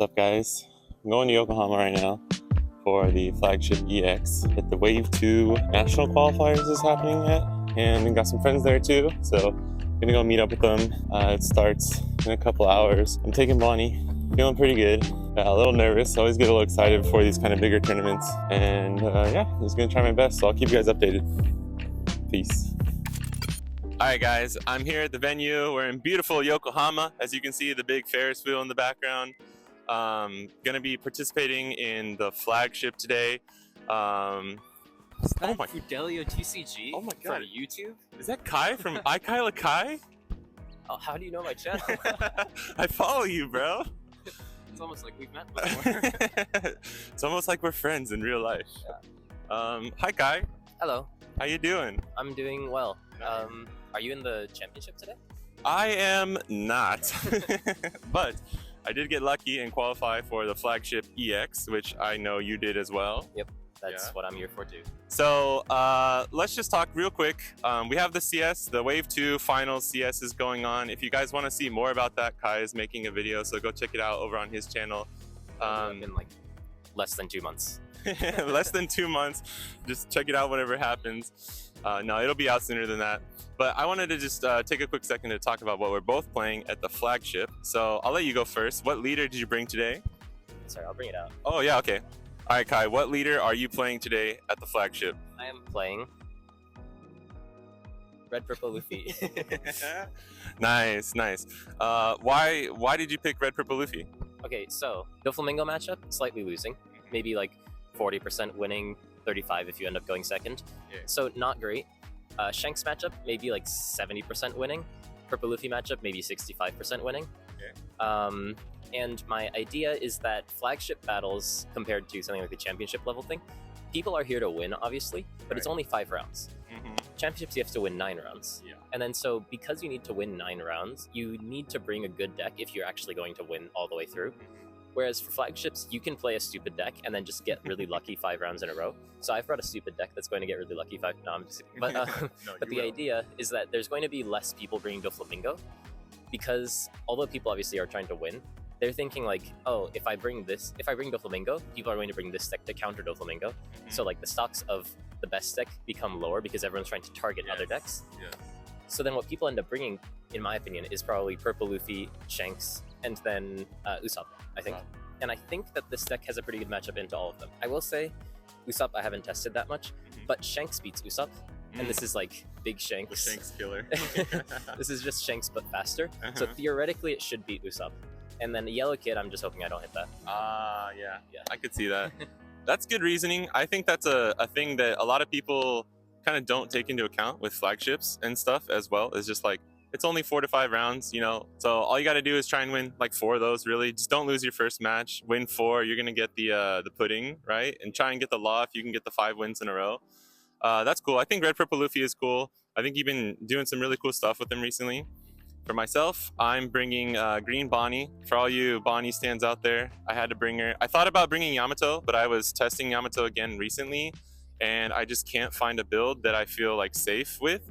What's up, guys? I'm going to Yokohama right now for the flagship EX that the Wave 2 national qualifiers is happening at, and we got some friends there too, so gonna go meet up with them. It starts in a couple hours. I'm taking Bonney, feeling pretty good. A little nervous, always get a little excited before these kind of bigger tournaments, and yeah, just gonna try my best, so I'll keep you guys updated. Peace. Alright guys, I'm here at the venue. We're in beautiful Yokohama. As you can see, the big Ferris wheel in the background. Gonna be participating in the flagship today. Is that Fidelio TCG? Oh my god. For YouTube? Is that Kai from iKyla Kai? Oh, how do you know my channel? I follow you, bro. It's almost like we've met before. It's almost like we're friends in real life. Yeah. Hi Kai. Hello. How you doing? I'm doing well. Are you in the championship today? I am not, but I did get lucky and qualify for the flagship EX, which I know you did as well. Yep, that's what I'm here for too. So let's just talk real quick. We have the CS, the Wave 2 Finals CS is going on. If you guys want to see more about that, Kai is making a video, so go check it out over on his channel. In like less than 2 months. Less than 2 months. Just check it out whenever it happens. No, it'll be out sooner than that. But I wanted to just take a quick second to talk about what we're both playing at the flagship. So I'll let you go first. What leader did you bring today? Sorry, I'll bring it out. Oh yeah, okay. All right, Kai, what leader are you playing today at the flagship? I am playing Red Purple Luffy. Nice, nice. Why did you pick Red Purple Luffy? Okay, so Doflamingo matchup, slightly losing. Maybe like 40% winning, 35 if you end up going second. Yeah. So not great. Shanks matchup, maybe like 70% winning. Purple Luffy matchup, maybe 65% winning. Okay. And my idea is that flagship battles, compared to something like the championship level thing, people are here to win, obviously, but it's only 5 rounds. Championships, you have to win 9 rounds. Yeah. And then so because you need to win 9 rounds, you need to bring a good deck if you're actually going to win all the way through. Whereas for flagships, you can play a stupid deck and then just get really lucky 5 rounds in a row. So I've brought a stupid deck that's going to get really lucky 5. No, I'm just kidding. But, but the idea is that there's going to be less people bringing Doflamingo, because although people obviously are trying to win, they're thinking like, oh, if I bring Doflamingo, people are going to bring this deck to counter Doflamingo. So like the stocks of the best deck become lower because everyone's trying to target other decks. So then what people end up bringing, in my opinion, is probably Purple Luffy, Shanks, and then Usopp, I think. And I think that this deck has a pretty good matchup into all of them. I will say, Usopp I haven't tested that much, but Shanks beats Usopp, and this is like big Shanks. The Shanks killer. This is just Shanks but faster, so theoretically it should beat Usopp. And then the Yellow Kid, I'm just hoping I don't hit that. Yeah. I could see that. That's good reasoning. I think that's a thing that a lot of people kind of don't take into account with flagships and stuff as well. It's just like, it's only 4 to 5 rounds, you know, so all you got to do is try and win like 4 of those. Really, just don't lose your first match. Win 4, you're gonna get the pudding, right? And try and get the law if you can get the 5 wins in a row. That's cool. I think Red Purple Luffy is cool. I think you've been doing some really cool stuff with him recently. For myself, I'm bringing green Bonney. For all you Bonney stands out there, I had to bring her. I thought about bringing Yamato, but I was testing Yamato again recently, and I just can't find a build that I feel like safe with.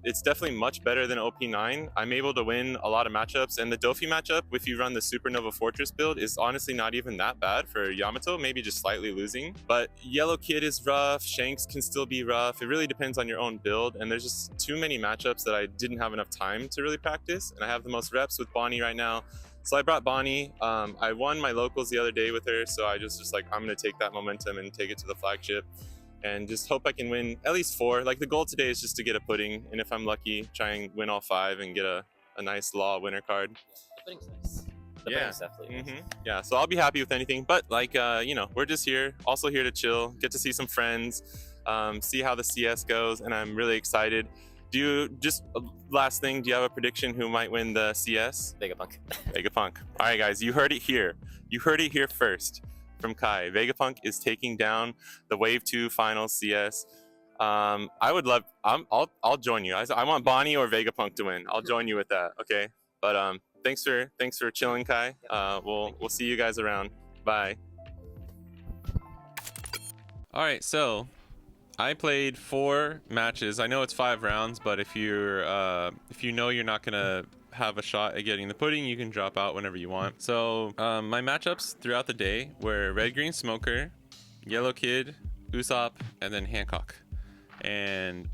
It's definitely much better than OP9. I'm able to win a lot of matchups, and the Dofi matchup, if you run the Supernova Fortress build, is honestly not even that bad for Yamato, maybe just slightly losing. But Yellow Kid is rough, Shanks can still be rough. It really depends on your own build, and there's just too many matchups that I didn't have enough time to really practice, and I have the most reps with Bonney right now. So I brought Bonney. I won my locals the other day with her, so I just like, I'm gonna take that momentum and take it to the flagship. And just hope I can win at least 4. Like the goal today is just to get a pudding, and if I'm lucky, try and win all 5 and get a nice law winner card. The pudding's nice. The pudding's definitely nice. Yeah, so I'll be happy with anything, but like, you know, we're just here, also here to chill, get to see some friends, see how the CS goes, and I'm really excited. Do you, just last thing, do you have a prediction who might win the CS? Vegapunk. Vegapunk. All right, guys, you heard it here. You heard it here first from Kai. Vegapunk is taking down the Wave 2 Finals CS. I would love. I'll join you. I want Bonney or Vegapunk to win. I'll join you with that. Okay. But thanks for chilling, Kai. We'll see you guys around. Bye. All right. So I played 4 matches. I know it's 5 rounds, but if you know you're not gonna have a shot at getting the pudding, you can drop out whenever you want. So my matchups throughout the day were red green smoker, yellow kid, Usopp, and then Hancock. And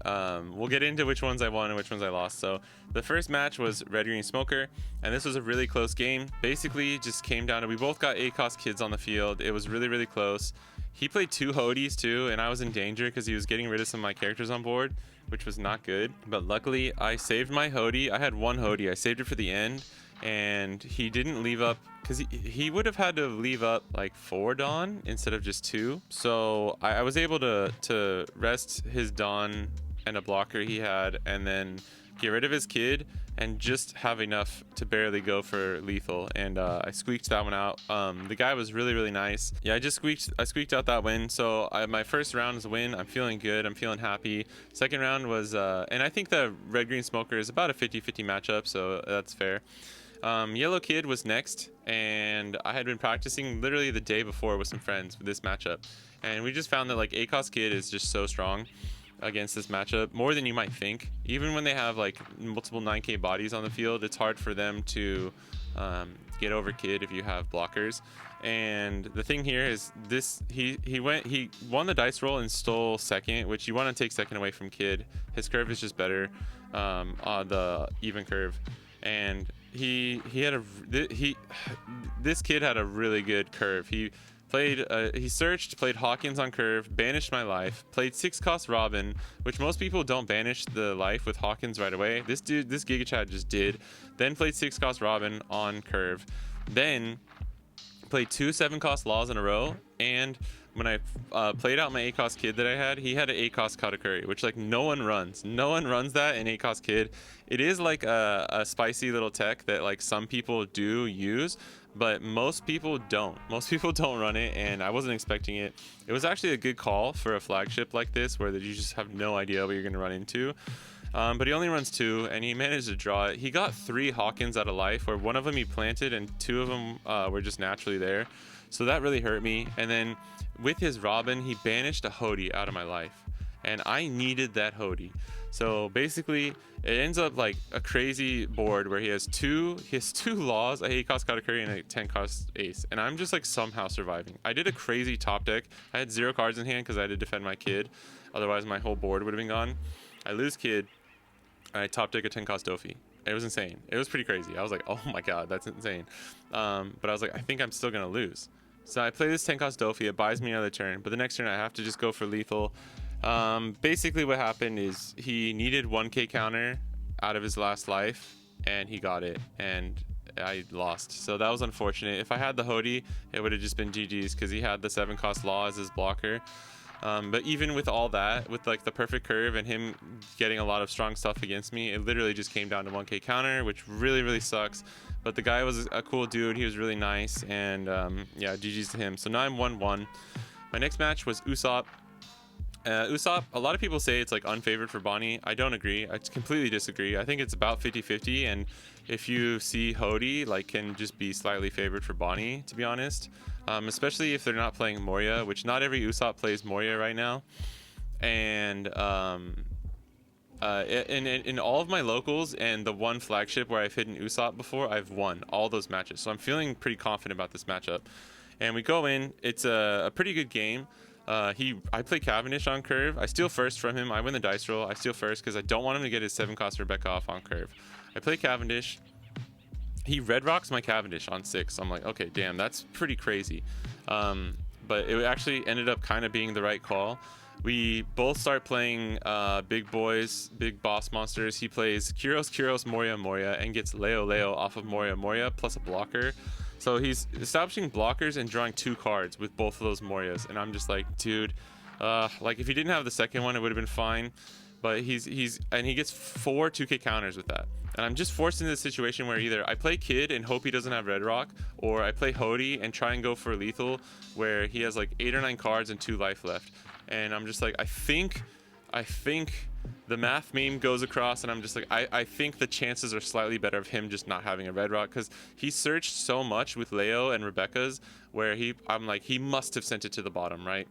we'll get into which ones I won and which ones I lost. So the first match was red green smoker, and this was a really close game. Basically just came down to, we both got ACOS kids on the field. It was really close. He played 2 Hodies too, and I was in danger because he was getting rid of some of my characters on board, which was not good. But luckily I saved my Hodie. I had 1 Hodie. I saved it for the end, and he didn't leave up, because he would have had to leave up like 4 Dawn instead of just 2. So I was able to rest his Dawn and a blocker he had, and then get rid of his kid and just have enough to barely go for lethal. And I squeaked that one out. The guy was really nice. Yeah, I squeaked out that win. So my first round is a win. I'm feeling good. I'm feeling happy. Second round was, and I think the red green smoker is about a 50-50 matchup, so that's fair. Yellow kid was next, and I had been practicing literally the day before with some friends for this matchup, and we just found that like ACOS kid is just so strong against this matchup, more than you might think. Even when they have like multiple 9k bodies on the field, it's hard for them to get over kid if you have blockers. And the thing here is this, he won the dice roll and stole second, which you want to take second away from kid. His curve is just better on the even curve, and this kid had a really good curve. He searched, played Hawkins on curve, banished my life, played 6-cost Robin, which most people don't banish the life with Hawkins right away. This Giga Chad just did. Then played 6-cost Robin on curve. Then played 2 7-cost Laws in a row, and when I played out my ACOS kid that I had, he had an ACOS Katakuri, which like no one runs that in ACOS kid. It is like a spicy little tech that like some people do use, but most people don't run it, and I wasn't expecting it. It was actually a good call for a flagship like this, where you just have no idea what you're going to run into. But he only runs 2, and he managed to draw it. He got 3 Hawkins out of life, where 1 of them he planted and 2 of them were just naturally there. So that really hurt me. And then with his Robin, he banished a Hodie out of my life, and I needed that Hodie. So basically it ends up like a crazy board where he has two Laws, a 8-cost Katakuri, and a 10-cost Ace, and I'm just like somehow surviving. I did a crazy top deck. I had 0 cards in hand because I had to defend my kid, otherwise my whole board would have been gone. I lose kid, and I top deck a 10-cost Dofi. It was insane. It was pretty crazy. I was like, oh my god, that's insane. But I was like, I think I'm still gonna lose. So I play this 10-cost Dofi. It buys me another turn, but the next turn I have to just go for lethal. Basically what happened is he needed 1k counter out of his last life, and he got it, and I lost. So that was unfortunate. If I had the Hodie, it would have just been GG's, because he had the 7-cost Law as his blocker. But even with all that, with like the perfect curve and him getting a lot of strong stuff against me, it literally just came down to 1k counter, which really sucks. But the guy was a cool dude. He was really nice, and yeah, GG's to him. So now I'm 1-1. My next match was Usopp. Usopp, a lot of people say it's like unfavored for Bonney. I don't agree. I completely disagree. I think it's about 50-50, and if you see Hodie, like, can just be slightly favored for Bonney, to be honest. Especially if they're not playing Moria, which not every Usopp plays Moria right now. And in all of my locals and the one flagship where I've hidden Usopp before, I've won all those matches. So I'm feeling pretty confident about this matchup. And we go in. It's a pretty good game. I play Cavendish on curve. I steal first from him. I win the dice roll. I steal first because I don't want him to get his 7-cost Rebecca off on curve. I play Cavendish. He red rocks my Cavendish on 6. I'm like, okay, damn, that's pretty crazy. But it actually ended up kind of being the right call. We both start playing big boys, big boss monsters. He plays Kyros, Moria, and gets Leo off of Moria plus a blocker. So he's establishing blockers and drawing 2 cards with both of those Morias, and I'm just like, dude, like if he didn't have the second one, it would have been fine. But he gets 4 2k counters with that, and I'm just forced into this situation where either I play Kid and hope he doesn't have Red Rock, or I play Hodie and try and go for lethal where he has like 8 or 9 cards and 2 life left. And I'm just like, I think the math meme goes across, and I'm just like, I think the chances are slightly better of him just not having a Red Rock, because he searched so much with Leo and Rebecca's where I'm like, he must have sent it to the bottom, right?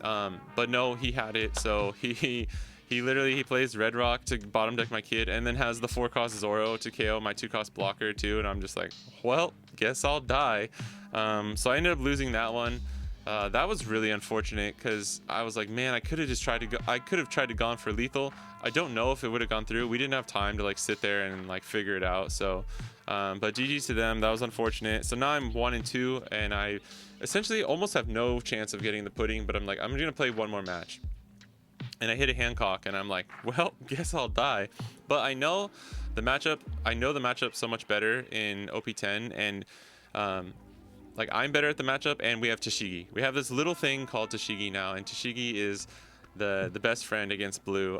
But no, he had it, so he He plays Red Rock to bottom deck my kid, and then has the 4-cost Zoro to KO my 2-cost blocker too. And I'm just like, well, guess I'll die. So I ended up losing that one. That was really unfortunate because I was like, man, I could have just tried to go. I could have tried to gone for lethal. I don't know if it would have gone through. We didn't have time to like sit there and like figure it out. So, but GG to them. That was unfortunate. So now I'm 1-2, and I essentially almost have no chance of getting the pudding. But I'm like, I'm gonna play one more match. And I hit a Hancock, and I'm like, well, guess I'll die. But I know the matchup so much better in OP10, and like I'm better at the matchup, and we have Tashigi. We have this little thing called Tashigi now, and Tashigi is the best friend against blue.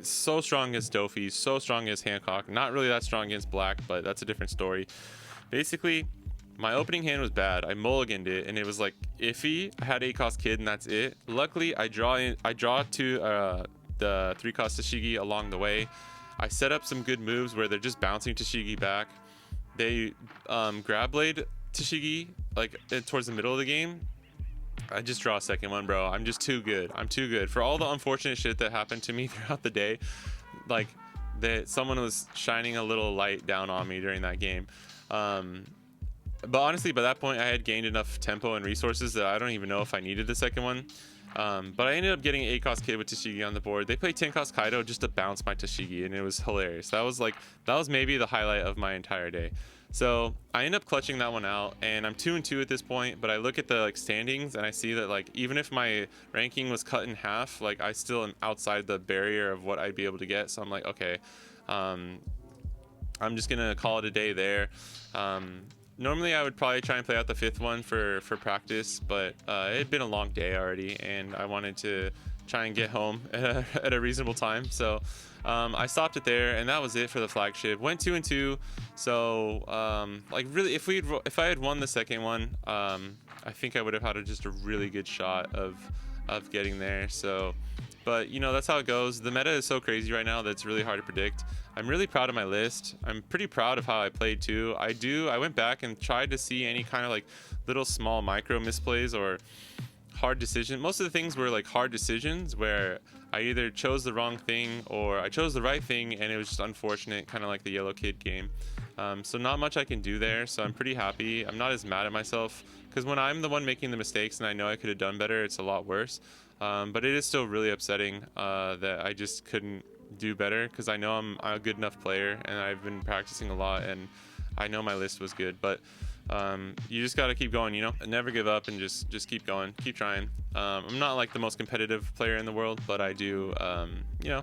So strong against Dofi, so strong against Hancock. Not really that strong against black, but that's a different story. Basically, my opening hand was bad. I mulliganed it, and it was like iffy. I had 8-cost kid, and that's it. Luckily, I draw to the 3-cost Tashigi along the way. I set up some good moves where they're just bouncing Tashigi back. They grab blade Tashigi like towards the middle of the game. I just draw a second one, bro. I'm just too good. I'm too good for all the unfortunate shit that happened to me throughout the day. Like that someone was shining a little light down on me during that game. But honestly, by that point, I had gained enough tempo and resources that I don't even know if I needed the second one. But I ended up getting an 8-cost kid with Tashigi on the board. They played 10-cost Kaido just to bounce my Tashigi, and it was hilarious. That was maybe the highlight of my entire day. So I end up clutching that one out, and I'm 2-2 at this point. But I look at the like standings, and I see that like even if my ranking was cut in half, like I still am outside the barrier of what I'd be able to get. So I'm like, okay, I'm just gonna call it a day there. Normally I would probably try and play out the 5th one for practice, but it had been a long day already, and I wanted to try and get home at a reasonable time. So I stopped it there, and that was it for the flagship. Went 2-2. So like really, if I had won the second one, I think I would have had just a really good shot of getting there. So, but you know, that's how it goes. The meta is so crazy right now that it's really hard to predict. I'm really proud of my list. I'm pretty proud of how I played too. I went back and tried to see any kind of like little small micro misplays or hard decision. Most of the things were like hard decisions where I either chose the wrong thing or I chose the right thing, and it was just unfortunate, kind of like the yellow kid game. So not much I can do there. So I'm pretty happy. I'm not as mad at myself because when I'm the one making the mistakes and I know I could have done better, it's a lot worse. But it is still really upsetting that I just couldn't do better because I know I'm a good enough player and I've been practicing a lot and I know my list was good. But you just got to keep going, you know, never give up and just keep going, keep trying. I'm not like the most competitive player in the world, but I do, you know,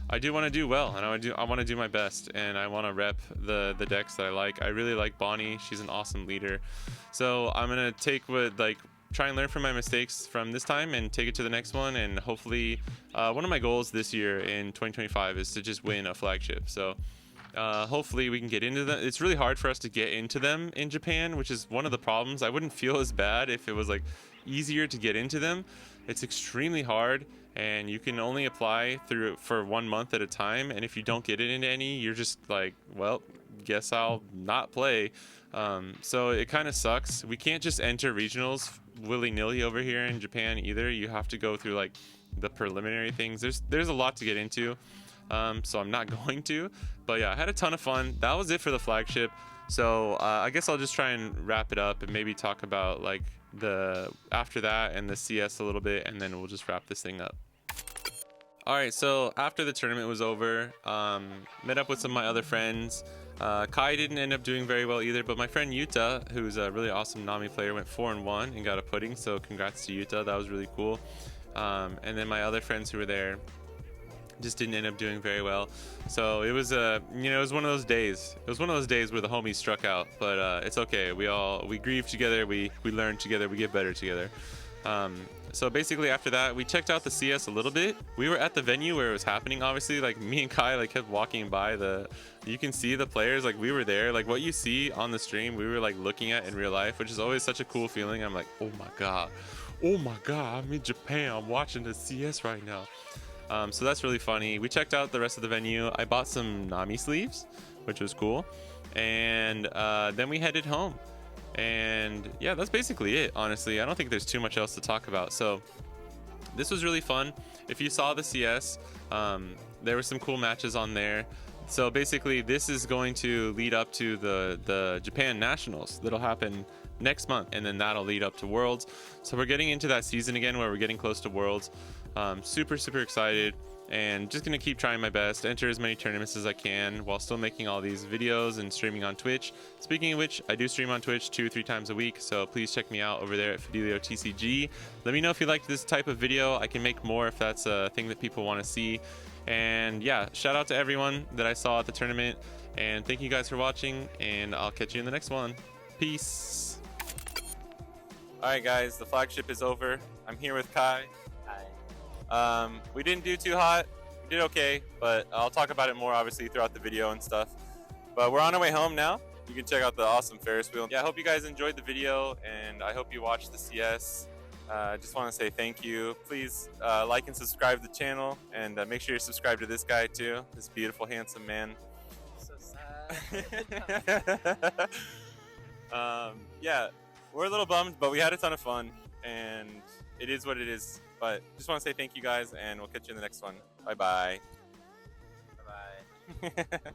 I do want to do well, and I want to do my best, and I want to rep the decks that I like. I really like Bonney. She's an awesome leader. So I'm going to try and learn from my mistakes from this time and take it to the next one. And hopefully one of my goals this year in 2025 is to just win a flagship. So hopefully we can get into them. It's really hard for us to get into them in Japan, which is one of the problems. I wouldn't feel as bad if it was like easier to get into them. It's extremely hard, and you can only apply for 1 month at a time. And if you don't get it into any, you're just like, well, guess I'll not play. So it kind of sucks. We can't just enter regionals willy-nilly over here in Japan either. You have to go through like the preliminary things. There's a lot to get into. So I'm not going to, but yeah, I had a ton of fun. That was it for the flagship. So I guess I'll just try and wrap it up and maybe talk about like after that and the CS a little bit, and then we'll just wrap this thing up. All right, so after the tournament was over, met up with some of my other friends. Kai didn't end up doing very well either, but my friend Yuta, who's a really awesome Nami player, went 4-1 and got a pudding. So congrats to Yuta, that was really cool. And then my other friends who were there just didn't end up doing very well. So it was it was one of those days. It was one of those days where the homies struck out, but it's okay. We grieve together, we learn together, we get better together. So basically after that, we checked out the CS a little bit. We were at the venue where it was happening. Obviously, like me and Kai like kept walking by you can see the players, like we were there. Like what you see on the stream, we were like looking at in real life, which is always such a cool feeling. I'm like, oh my god, I'm in Japan, I'm watching the CS right now. So that's really funny. We checked out the rest of the venue. I bought some Nami sleeves, which was cool. And then we headed home. And yeah, that's basically it, honestly. I don't think there's too much else to talk about. So this was really fun. If you saw the CS, there were some cool matches on there. So basically, this is going to lead up to the Japan Nationals that'll happen next month, and then that'll lead up to Worlds. So we're getting into that season again where we're getting close to Worlds. Super excited, and just gonna keep trying my best to enter as many tournaments as I can while still making all these videos and streaming on Twitch. Speaking of which, I do stream on Twitch 2 or 3 times a week, so please check me out over there at Fidelio TCG. Let me know if you liked this type of video. I can make more if that's a thing that people want to see. And yeah, shout out to everyone that I saw at the tournament, and thank you guys for watching, and I'll catch you in the next one. Peace. All right guys, the flagship is over. I'm here with Kai. Hi. We didn't do too hot. We did okay, but I'll talk about it more obviously throughout the video and stuff. But we're on our way home now. You can check out the awesome Ferris wheel. Yeah, I hope you guys enjoyed the video, and I hope you watched the CS. I just want to say thank you. Please like and subscribe to the channel, and make sure you're subscribed to this guy too, this beautiful, handsome man. So sad. Yeah, we're a little bummed, but we had a ton of fun, and it is what it is. But just want to say thank you guys, and we'll catch you in the next one. Bye bye. Bye-bye.